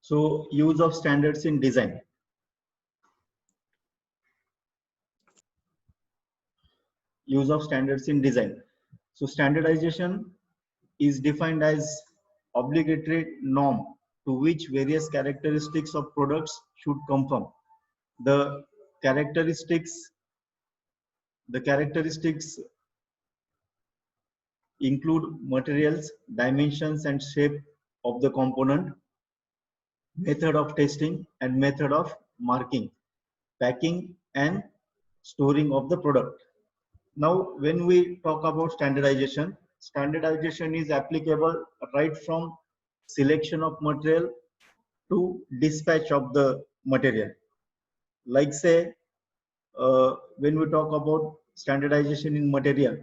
So use of standards in design. Use of standards in design. So standardization is defined as obligatory norm to which various characteristics of products should conform. The characteristics, the characteristics include materials, dimensions and shape of the component, method of testing and method of marking, packing and storing of the product. Now, when we talk about standardization, standardization is applicable right from selection of material to dispatch of the material. Like say, when we talk about standardization in material,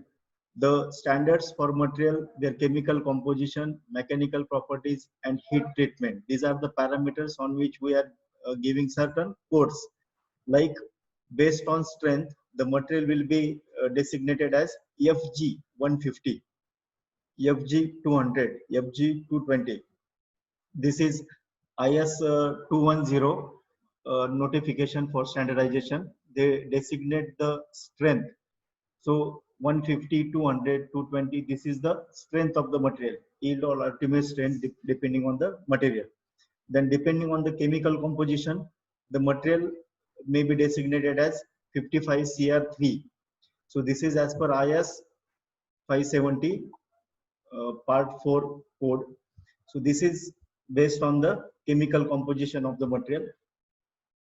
the standards for material, their chemical composition, mechanical properties, and heat treatment. These are the parameters on which we are giving certain codes. Like based on strength, the material will be designated as FG 150, FG 200, FG 220. This is IS 210 notification for standardization. They designate the strength. So 150, 200, 220, this is the strength of the material, yield or ultimate strength depending on the material. Then depending on the chemical composition, the material may be designated as 55 CR3. So this is as per IS 570 part 4 code. So this is based on the chemical composition of the material.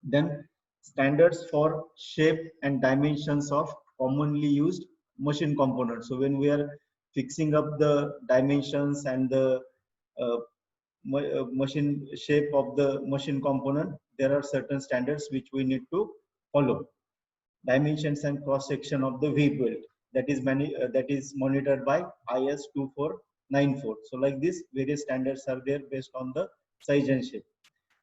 Then standards for shape and dimensions of commonly used machine components. So when we are fixing up the dimensions and the uh, machine shape of the machine component, there are certain standards which we need to follow. Dimensions and cross section of the V weld, that is monitored by IS 2494. So like this, various standards are there based on the size and shape.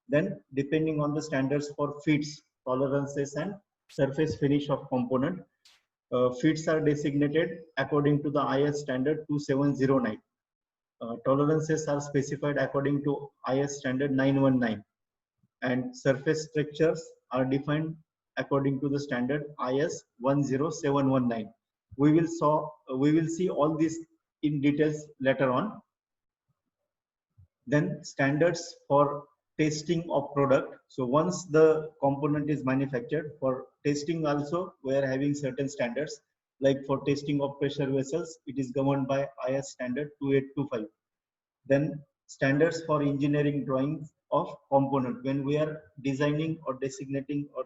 Then depending on the standards for fits, tolerances and surface finish of component, fits are designated according to the IS standard 2709. Tolerances are specified according to IS standard 919, and surface structures are defined according to the standard IS 10719. We will see all this in details later on. Then standards for testing of product. So once the component is manufactured, for testing also we are having certain standards. Like for testing of pressure vessels, it is governed by IS standard 2825. Then standards for engineering drawings of component. When we are designing or designating or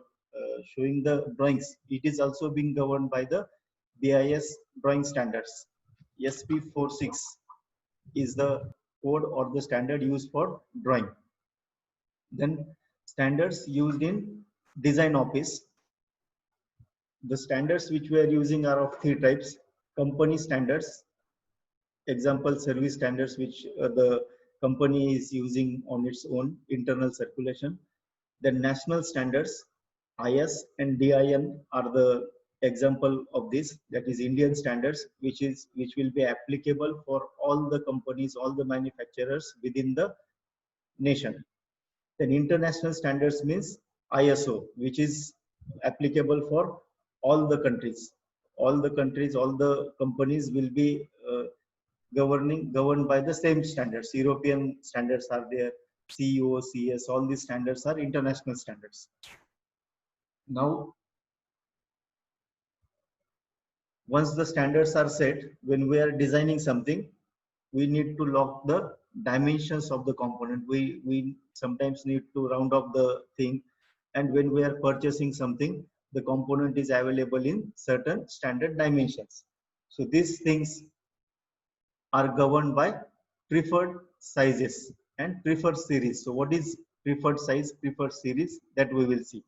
showing the drawings, it is also being governed by the BIS drawing standards. SP46 is the code or the standard used for drawing. Then standards used in design office. The standards which we are using are of three types: company standards, example service standards which the company is using on its own internal circulation. Then national standards, IS and DIN are the example of this, that is Indian standards, which will be applicable for all the companies, all the manufacturers within the nation. Then international standards means ISO, which is applicable for all the countries. All the countries, all the companies will be governed by the same standards. European standards are there, CO, CS, all these standards are international standards. Now, once the standards are set, when we are designing something, we need to lock the dimensions of the component. We sometimes need to round up the thing, and when we are purchasing something, the component is available in certain standard dimensions. So these things are governed by preferred sizes and preferred series. So what is preferred size, preferred series, that we will see.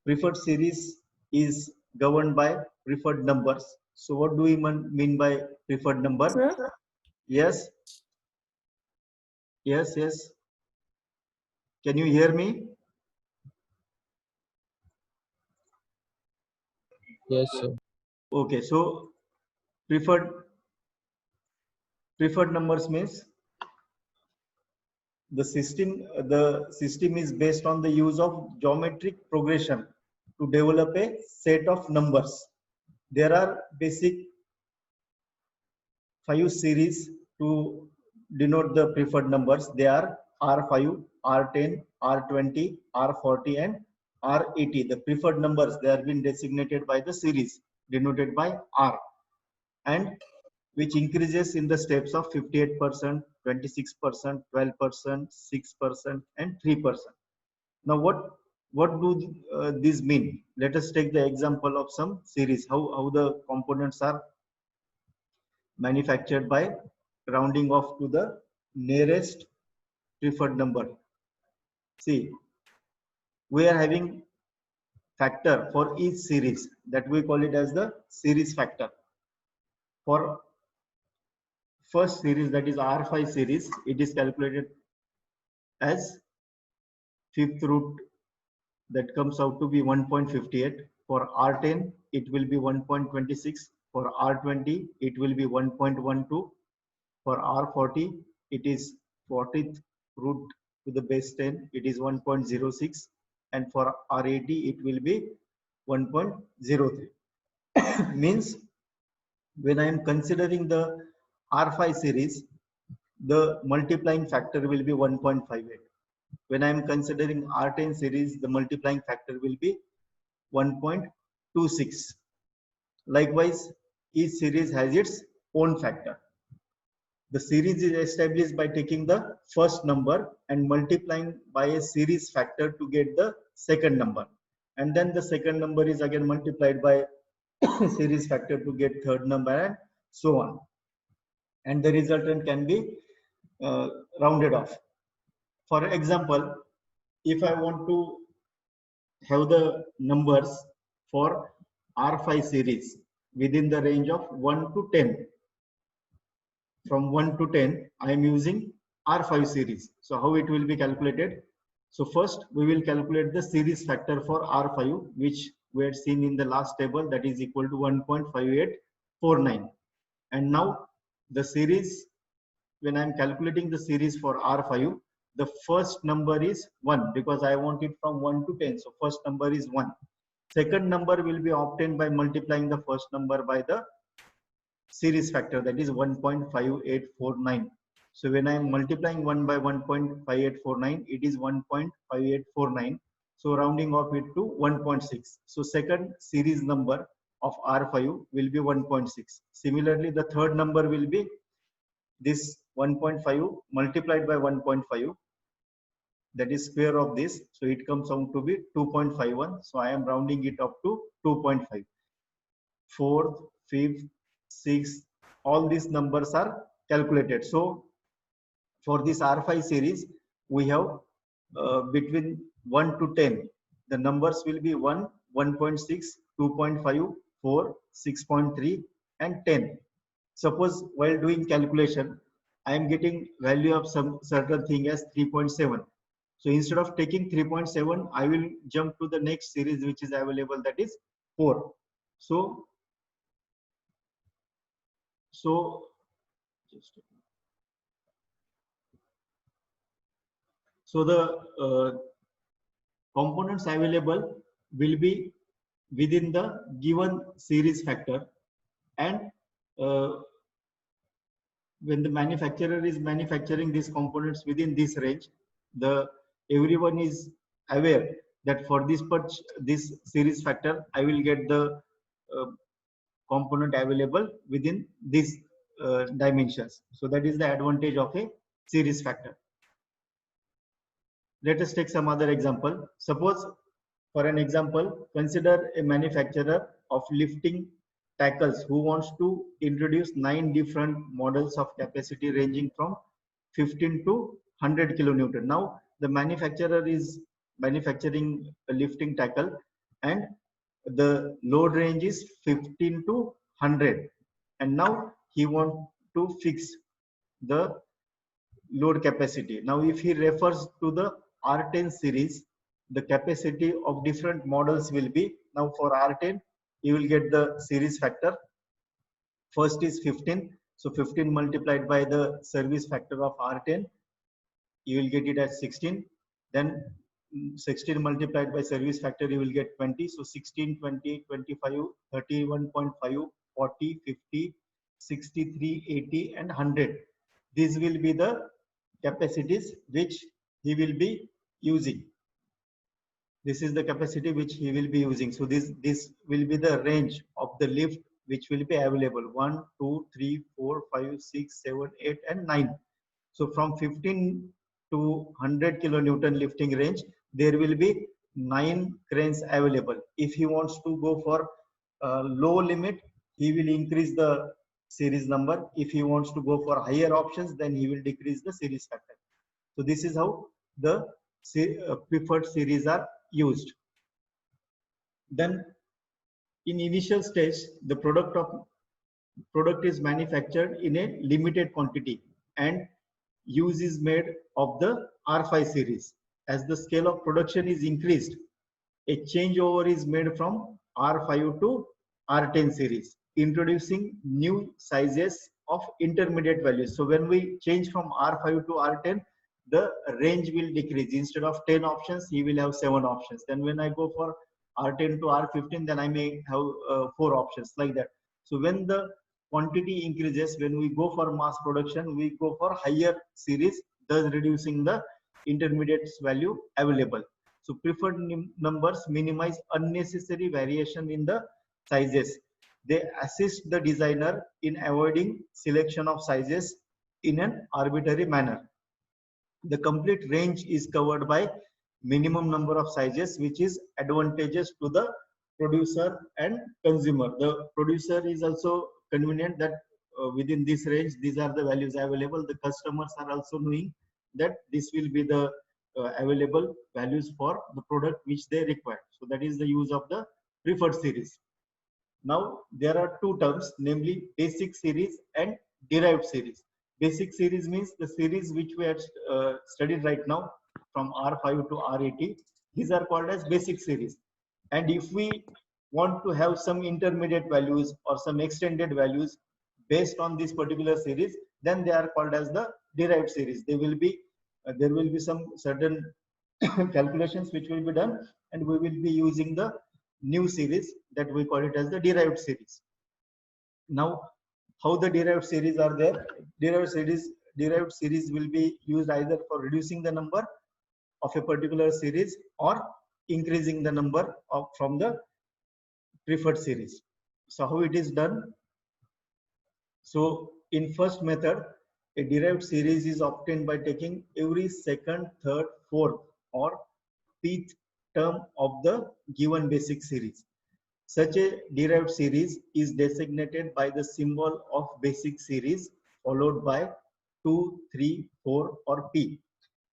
Preferred series is governed by preferred numbers. So what do we mean by preferred number? Sir? Yes. Yes, yes. Can you hear me? Yes, sir. Okay, so preferred numbers means the system is based on the use of geometric progression to develop a set of numbers. There are basic 5 series to denote the preferred numbers. They are R5, R10, R20, R40 and R80. The preferred numbers, they have been designated by the series denoted by R, and which increases in the steps of 58%, 26%, 12%, 6% and 3%. Now what do these mean? Let us take the example of some series, how the components are manufactured by rounding off to the nearest preferred number. See, we are having factor for each series that we call it as the series factor. For first series, that is R5 series, it is calculated as fifth root, that comes out to be 1.58. For R10 it will be 1.26. For R20 it will be 1.12. For R40 it is 40th root to the base 10, it is 1.06, and for R80 it will be 1.03. Means when I am considering the R5 series, the multiplying factor will be 1.58. When I am considering R10 series, the multiplying factor will be 1.26. Likewise, each series has its own factor. The series is established by taking the first number and multiplying by a series factor to get the second number. And then the second number is again multiplied by series factor to get third number, and so on. And the resultant can be rounded off. For example, if I want to have the numbers for R5 series within the range of 1 to 10, from 1 to 10, I am using R5 series. So how it will be calculated? So first we will calculate the series factor for R5, which we had seen in the last table, that is equal to 1.5849. And now the series, when I am calculating the series for R5, the first number is 1 because I want it from 1 to 10. So first number is 1. Second number will be obtained by multiplying the first number by the series factor, that is 1.5849. So when I am multiplying 1 by 1.5849, it is 1.5849. So rounding off it to 1.6. So second series number of R5 will be 1.6. Similarly, the third number will be this 1.5 multiplied by 1.5, that is square of this, so it comes out to be 2.51. So I am rounding it up to 2.5. Fourth, fifth, sixth, all these numbers are calculated. So for this R5 series, we have between 1 to 10, the numbers will be 1, 1.6, 2.5, 4, 6.3 and 10. Suppose while doing calculation, I am getting value of some certain thing as 3.7. So instead of taking 3.7, I will jump to the next series which is available, that is 4. So the components available will be within the given series factor, and when the manufacturer is manufacturing these components within this range, everyone is aware that for this series factor, I will get the component available within these dimensions. So that is the advantage of a series factor. Let us take some other example. Suppose, for an example, consider a manufacturer of lifting tackles who wants to introduce 9 different models of capacity ranging from 15 to 100 kilonewton. Now the manufacturer is manufacturing a lifting tackle and the load range is 15 to 100, and now he wants to fix the load capacity. Now if he refers to the R10 series, the capacity of different models will be, now for R10 you will get the series factor. First is 15, so 15 multiplied by the service factor of R10 you will get it as 16. Then 16 multiplied by service factor, you will get 20. So 16, 20, 25, 31.5, 40, 50, 63, 80, and 100. These will be the capacities which he will be using. This is the capacity which he will be using. So this will be the range of the lift which will be available. 1, 2, 3, 4, 5, 6, 7, 8, and 9. So from 15 to 100 kilonewton lifting range, there will be 9 cranes available. If he wants to go for low limit, he will increase the series number. If he wants to go for higher options, then he will decrease the series factor. So this is how the preferred series are used. Then in initial stage, the product is manufactured in a limited quantity and use is made of the R5 series. As the scale of production is increased, a changeover is made from R5 to R10 series, introducing new sizes of intermediate values. So when we change from R5 to R10, the range will decrease. Instead of 10 options, he will have 7 options. Then when I go for R10 to R15, then I may have 4 options, like that. So when the quantity increases, when we go for mass production, we go for higher series, thus reducing the intermediates value available. So preferred numbers minimize unnecessary variation in the sizes. They assist the designer in avoiding selection of sizes in an arbitrary manner. The complete range is covered by minimum number of sizes, which is advantageous to the producer and consumer. The producer is also convenient that within this range, these are the values available. The customers are also knowing that this will be the available values for the product which they require. So that is the use of the preferred series. Now there are two terms, namely basic series and derived series. Basic series means the series which we have studied right now from R5 to R80. These are called as basic series. And if we want to have some intermediate values or some extended values based on this particular series, then they are called as the derived series. There will be some certain calculations which will be done, and we will be using the new series that we call it as the derived series. Now, how the derived series are there? Derived series will be used either for reducing the number of a particular series or increasing the number from the preferred series. So how it is done? So in first method, a derived series is obtained by taking every second, third, fourth, or fifth term of the given basic series. Such a derived series is designated by the symbol of basic series followed by 2, 3, 4, or P.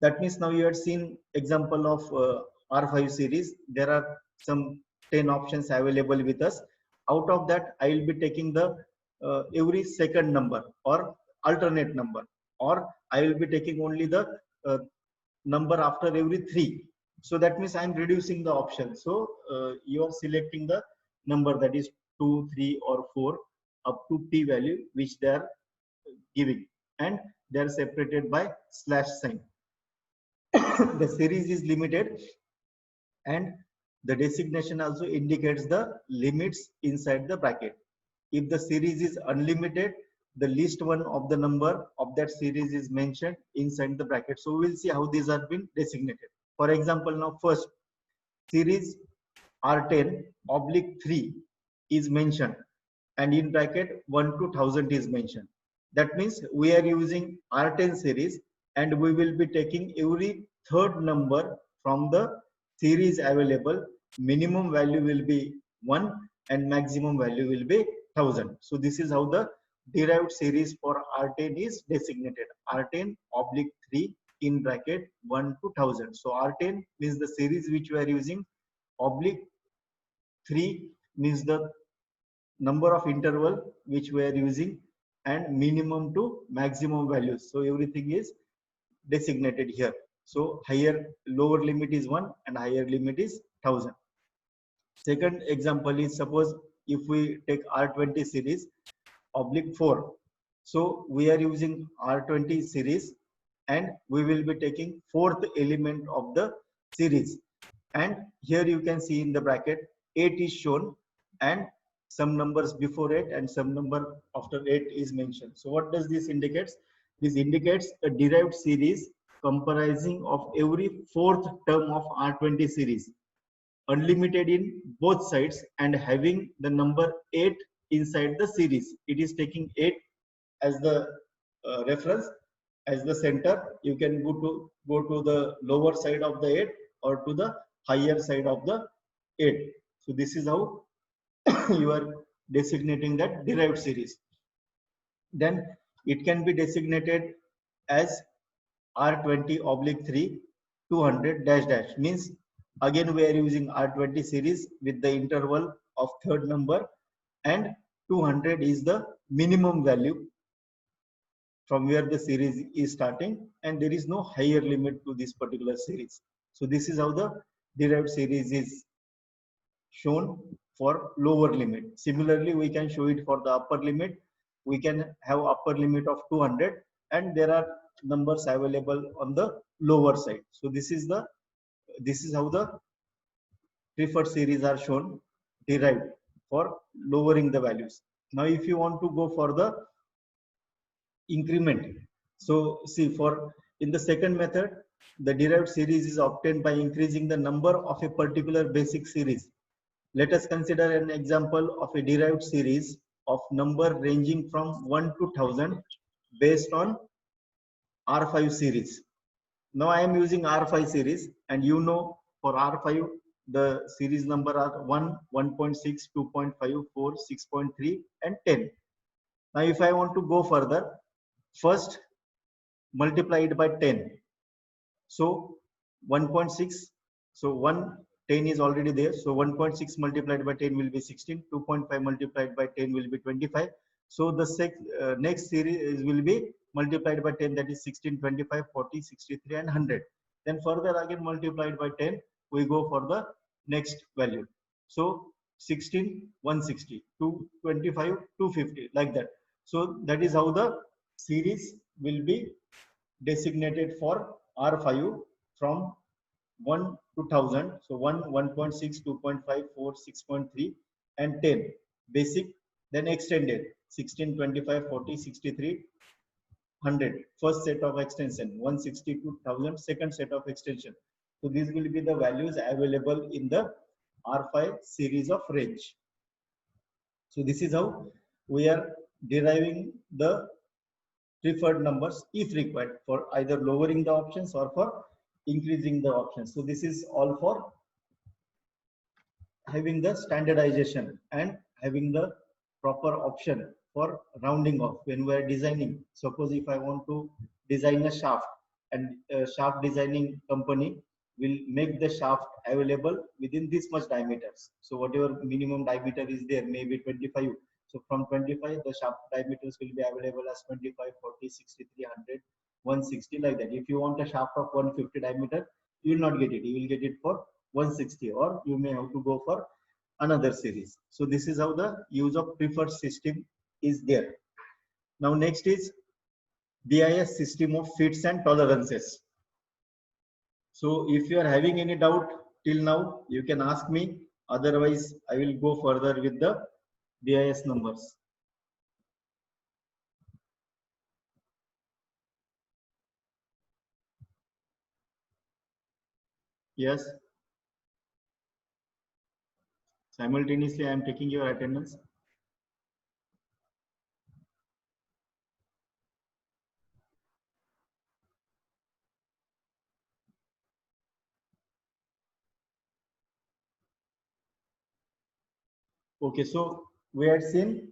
That means now you have seen example of R5 series. There are some 10 options available with us. Out of that, I will be taking the every second number or alternate number, or I will be taking only the number after every 3. So that means I am reducing the option. So you are selecting the number that is 2, 3, or 4 up to P value which they are giving, and they are separated by slash sign. The series is limited, and the designation also indicates the limits inside the bracket. If the series is unlimited, the least one of the number of that series is mentioned inside the bracket. So we will see how these are been designated. For example, now first series R10 oblique 3 is mentioned, and in bracket 1 to 1000 is mentioned. That means we are using R10 series, and we will be taking every third number from the series available. Minimum value will be 1 and maximum value will be 1000. So this is how the derived series for R10 is designated. R10 oblique 3 in bracket 1 to 1000. So R10 means the series which we are using, oblique 3 means the number of interval which we are using, and minimum to maximum values. So everything is designated here. So lower limit is 1 and higher limit is 1000. Second example is, suppose if we take R20 series oblique 4. So we are using R20 series and we will be taking fourth element of the series. And here you can see in the bracket 8 is shown and some numbers before 8 and some number after 8 is mentioned. So what does this indicates? This indicates a derived series comprising of every fourth term of R20 series, unlimited in both sides and having the number 8 inside the series. It is taking 8 as the reference, as the center. You can go to the lower side of the 8 or to the higher side of the 8. So this is how you are designating that derived series. Then it can be designated as R20 oblique 3 200 dash dash, means again we are using R20 series with the interval of third number, and 200 is the minimum value from where the series is starting, and there is no higher limit to this particular series. So this is how the derived series is shown for lower limit. Similarly, we can show it for the upper limit. We can have upper limit of 200 and there are numbers available on the lower side. So this is how the preferred series are shown derived for lowering the values. Now if you want to go for the increment, so see, for in the second method, the derived series is obtained by increasing the number of a particular basic series. Let us consider an example of a derived series of number ranging from 1 to 1000 based on R5 series. Now I am using R5 series, and you know for R5 the series number are 1, 1.6, 2.5, 4, 6.3 and 10. Now if I want to go further, first multiply it by 10. So 1.6, so 10 is already there. So 1.6 multiplied by 10 will be 16. 2.5 multiplied by 10 will be 25. So the next series will be multiplied by 10, that is 16, 25, 40, 63 and 100. Then further again multiplied by 10, we go for the next value. So 16, 160, 225, 250, like that. So that is how the series will be designated for R5 from 1 to 1000. So 1, 1.6, 2.5, 4, 6.3 and 10 basic, then extended 16, 25, 40, 63, 100. First set of extension 160 to 1000, second set of extension. So these will be the values available in the R5 series of range. So this is how we are deriving the preferred numbers if required for either lowering the options or for increasing the options. So this is all for having the standardization and having the proper option for rounding off when we are designing. Suppose if I want to design a shaft, and a shaft designing company will make the shaft available within this much diameters. So whatever minimum diameter is there, maybe 25. So from 25, the shaft diameters will be available as 25, 40, 63, 100, 160, like that. If you want a shaft of 150 diameter, you will not get it. You will get it for 160, or you may have to go for another series. So this is how the use of preferred system is there. Now next is BIS system of fits and tolerances. So if you are having any doubt till now, you can ask me. Otherwise, I will go further with the BIS numbers. Yes. Simultaneously, I am taking your attendance. Okay, so we had seen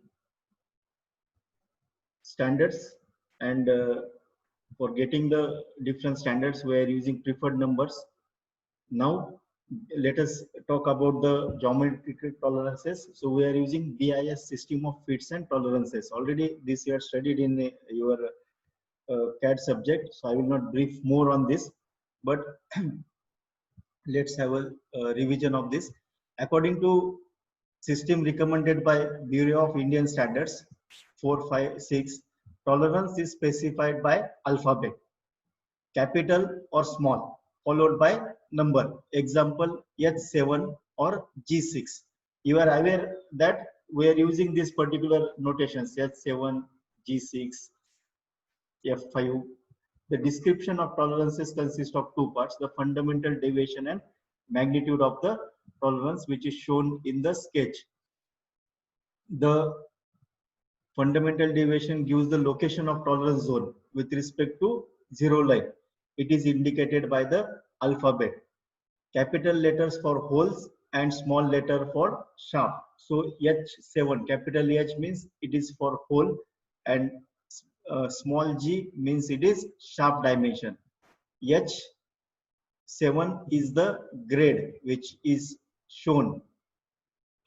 standards, and for getting the different standards, we are using preferred numbers. Now, let us talk about the geometric tolerances. So we are using BIS system of fits and tolerances. Already this you are studied in your CAD subject, so I will not brief more on this, but let's have a revision of this. According to system recommended by Bureau of Indian Standards 456, tolerance is specified by alphabet. capital or small, followed by number. Example, H7 or G6. You are aware that we are using these particular notations, H7, G6, F5. The description of tolerances consists of two parts, the fundamental deviation and magnitude of the tolerance, which is shown in the sketch. The fundamental deviation gives the location of tolerance zone with respect to zero line. It is indicated by the alphabet. Capital letters for holes and small letter for shaft. So H7, capital H means it is for hole, and small g means it is shaft dimension. H7 is the grade which is showing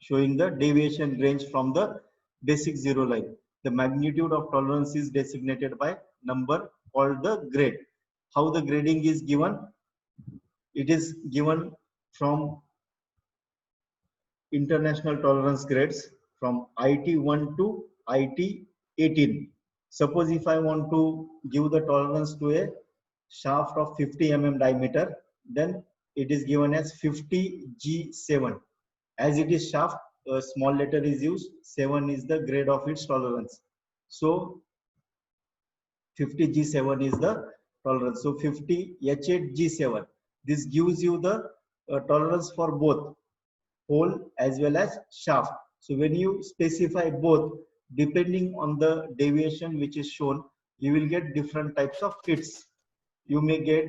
the deviation range from the basic zero line. The magnitude of tolerance is designated by number called the grade. How the grading is given? It is given from international tolerance grades from IT1 to IT18. Suppose if I want to give the tolerance to a shaft of 50 mm diameter, then it is given as 50G7. As it is shaft, a small letter is used, 7 is the grade of its tolerance. So 50G7 is the tolerance. So 50H8G7. This gives you the tolerance for both hole as well as shaft. So when you specify both, depending on the deviation which is shown, you will get different types of fits. You may get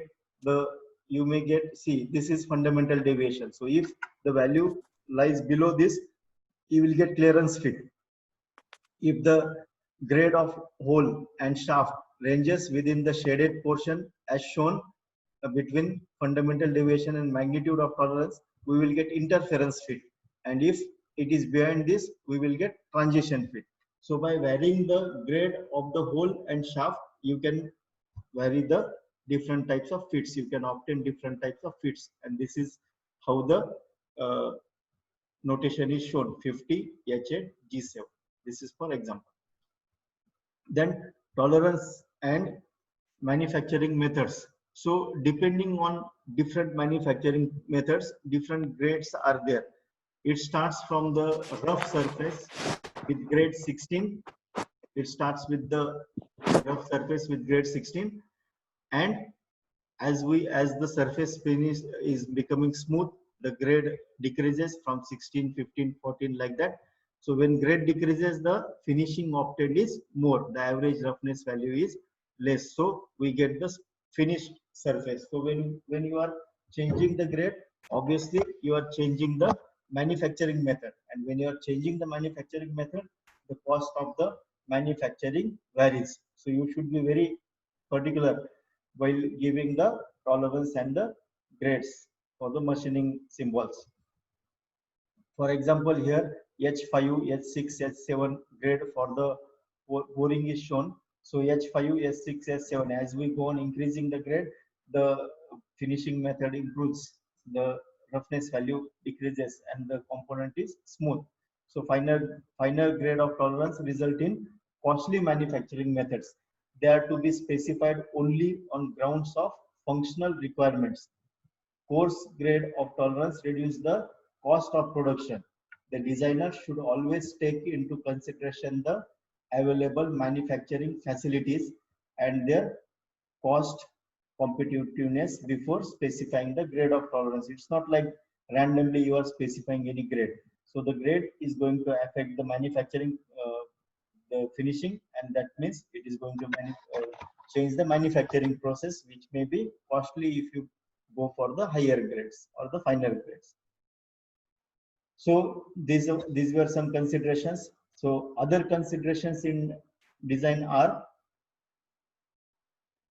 see, this is fundamental deviation. So if the value lies below this, you will get clearance fit. If the grade of hole and shaft ranges within the shaded portion as shown between fundamental deviation and magnitude of tolerance, we will get interference fit. And if it is beyond this, we will get transition fit. So by varying the grade of the hole and shaft, you can vary the different types of fits. You can obtain different types of fits. And this is how the notation is shown, 50 H8 G7. This is for example. Then tolerance and manufacturing methods. So depending on different manufacturing methods, different grades are there. It starts from the rough surface with grade 16. It starts with the rough surface with grade 16, and as the surface finish is becoming smooth, the grade decreases from 16, 15, 14 like that. So when grade decreases, the finishing obtained is more. The average roughness value is less. So we get the finished surface. So when you are changing the grade, obviously you are changing the manufacturing method. And when you are changing the manufacturing method, the cost of the manufacturing varies. So you should be very particular while giving the tolerance and the grades for the machining symbols. For example, here H5, H6, H7 grade for the boring is shown. So H5, H6, H7, as we go on increasing the grade, the finishing method improves, the roughness value decreases, and the component is smooth. So final grade of tolerance result in costly manufacturing methods. They are to be specified only on grounds of functional requirements. Coarse grade of tolerance reduce the cost of production. The designer should always take into consideration the available manufacturing facilities and their cost competitiveness before specifying the grade of tolerance. It's not like randomly you are specifying any grade. So the grade is going to affect the manufacturing, the finishing, and that means it is going to change the manufacturing process, which may be costly if you go for the higher grades or the finer grades. So these were some considerations. So other considerations in design are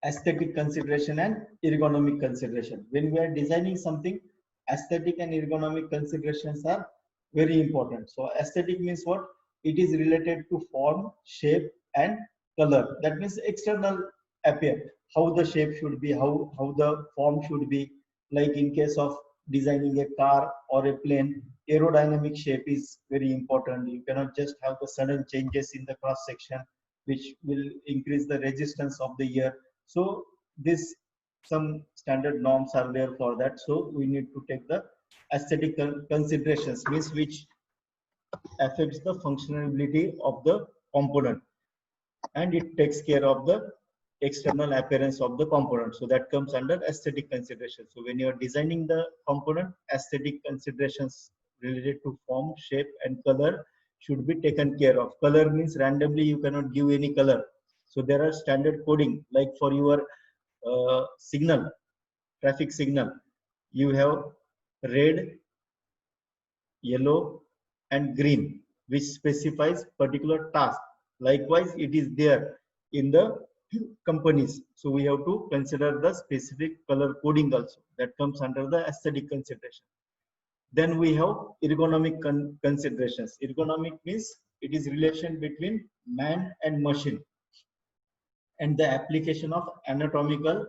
aesthetic consideration and ergonomic consideration. When we are designing something, aesthetic and ergonomic considerations are very important. So aesthetic means what? It is related to form, shape, and color. That means external appear, how the shape should be, how the form should be. Like in case of designing a car or a plane, aerodynamic shape is very important. You cannot just have the sudden changes in the cross section, which will increase the resistance of the air. So this some standard norms are there for that. So we need to take the aesthetic considerations, means which affects the functionality of the component, and it takes care of the external appearance of the component. So that comes under aesthetic considerations. So when you are designing the component, aesthetic considerations related to form, shape, and color should be taken care of. Color means randomly you cannot give any color. So there are standard coding, like for your signal, traffic signal, you have red, yellow, and green, which specifies particular task. Likewise, it is there in the companies. So we have to consider the specific color coding also. That comes under the aesthetic consideration. Then we have ergonomic considerations. Ergonomic means it is relation between man and machine, and the application of anatomical,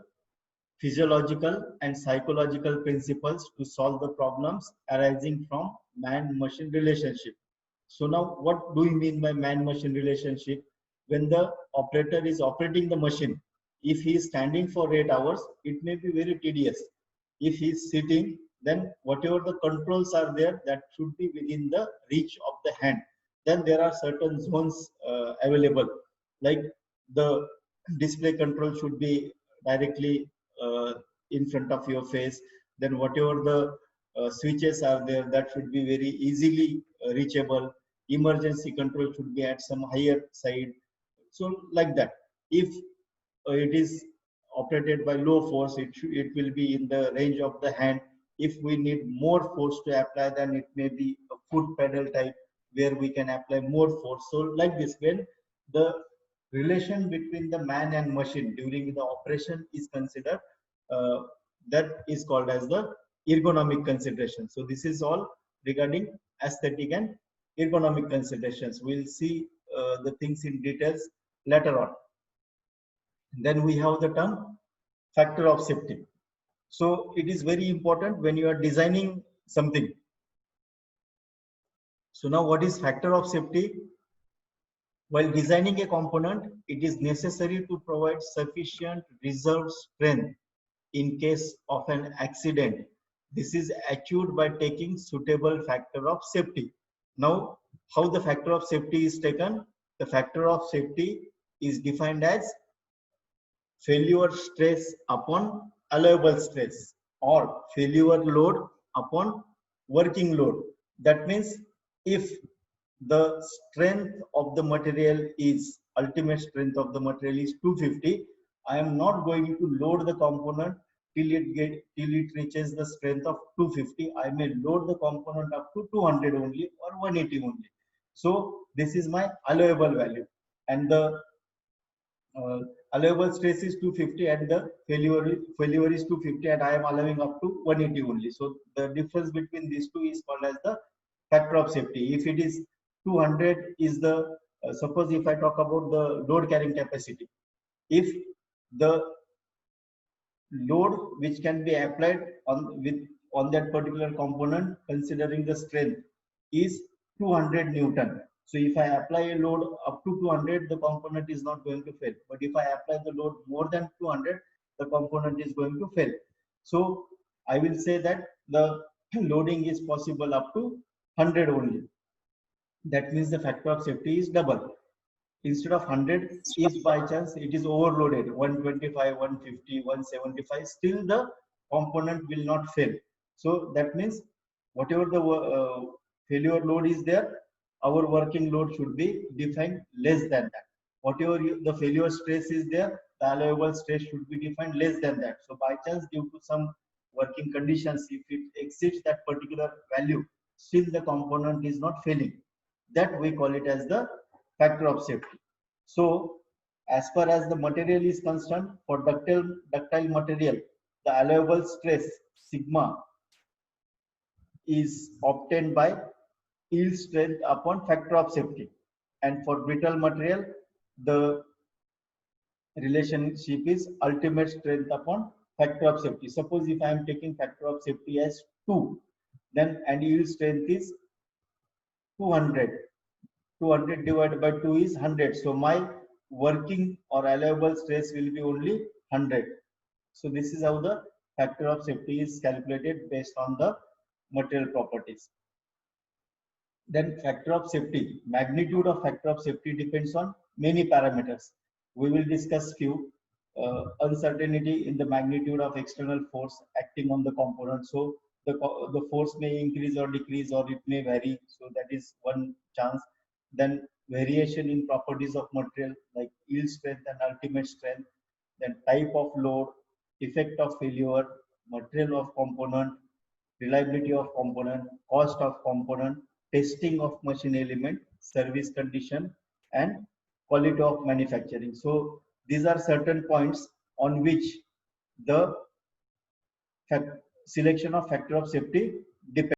physiological, and psychological principles to solve the problems arising from man-machine relationship. So now what do we mean by man-machine relationship? When the operator is operating the machine, if he is standing for 8 hours, it may be very tedious. If he is sitting, then whatever the controls are there, that should be within the reach of the hand. Then there are certain zones available, like the display control should be directly in front of your face. Then whatever the switches are there, that should be very easily reachable. Emergency control should be at some higher side. So like that. If it is operated by low force, it will be in the range of the hand. If we need more force to apply, then it may be a foot pedal type where we can apply more force. So like this, when the relation between the man and machine during the operation is considered, uh, that is called as the ergonomic consideration. So this is all regarding aesthetic and ergonomic considerations. We'll see the things in details later on. Then we have the term factor of safety. So it is very important when you are designing something. So now what is factor of safety? While designing a component, it is necessary to provide sufficient reserve strength in case of an accident. This is achieved by taking suitable factor of safety. Now, how the factor of safety is taken? The factor of safety is defined as failure stress upon allowable stress, or failure load upon working load. That means if the strength of the material is, ultimate strength of the material is 250, I am not going to load the component till it reaches the strength of 250. I may load the component up to 200 only or 180 only. So this is my allowable value, and the allowable stress is 250 and the failure is 250, and I am allowing up to 180 only. So the difference between these two is called as the factor of safety. If it is 200 is the suppose if I talk about the load carrying capacity, if the load which can be applied on that particular component considering the strength is 200 Newton. So if I apply a load up to 200, the component is not going to fail. But if I apply the load more than 200, the component is going to fail. So I will say that the loading is possible up to 100 only. That means the factor of safety is double. Instead of 100, if by chance it is overloaded, 125, 150, 175, still the component will not fail. So that means whatever the failure load is there, our working load should be defined less than that. Whatever the failure stress is there, the allowable stress should be defined less than that. So by chance, due to some working conditions, if it exceeds that particular value, still the component is not failing. That we call it as the factor of safety. So as far as the material is concerned, for ductile material, the allowable stress sigma is obtained by yield strength upon factor of safety. And for brittle material, the relationship is ultimate strength upon factor of safety. Suppose if I am taking factor of safety as 2, then and yield strength is 200. 200 divided by 2 is 100. So my working or allowable stress will be only 100. So this is how the factor of safety is calculated based on the material properties. Then factor of safety, magnitude of factor of safety depends on many parameters. We will discuss few. Uncertainty in the magnitude of external force acting on the component. So the force may increase or decrease, or it may vary. So that is one chance. Then variation in properties of material like yield strength and ultimate strength. Then type of load, effect of failure, material of component, reliability of component, cost of component, testing of machine element, service condition, and quality of manufacturing. So these are certain points on which the selection of factor of safety depends.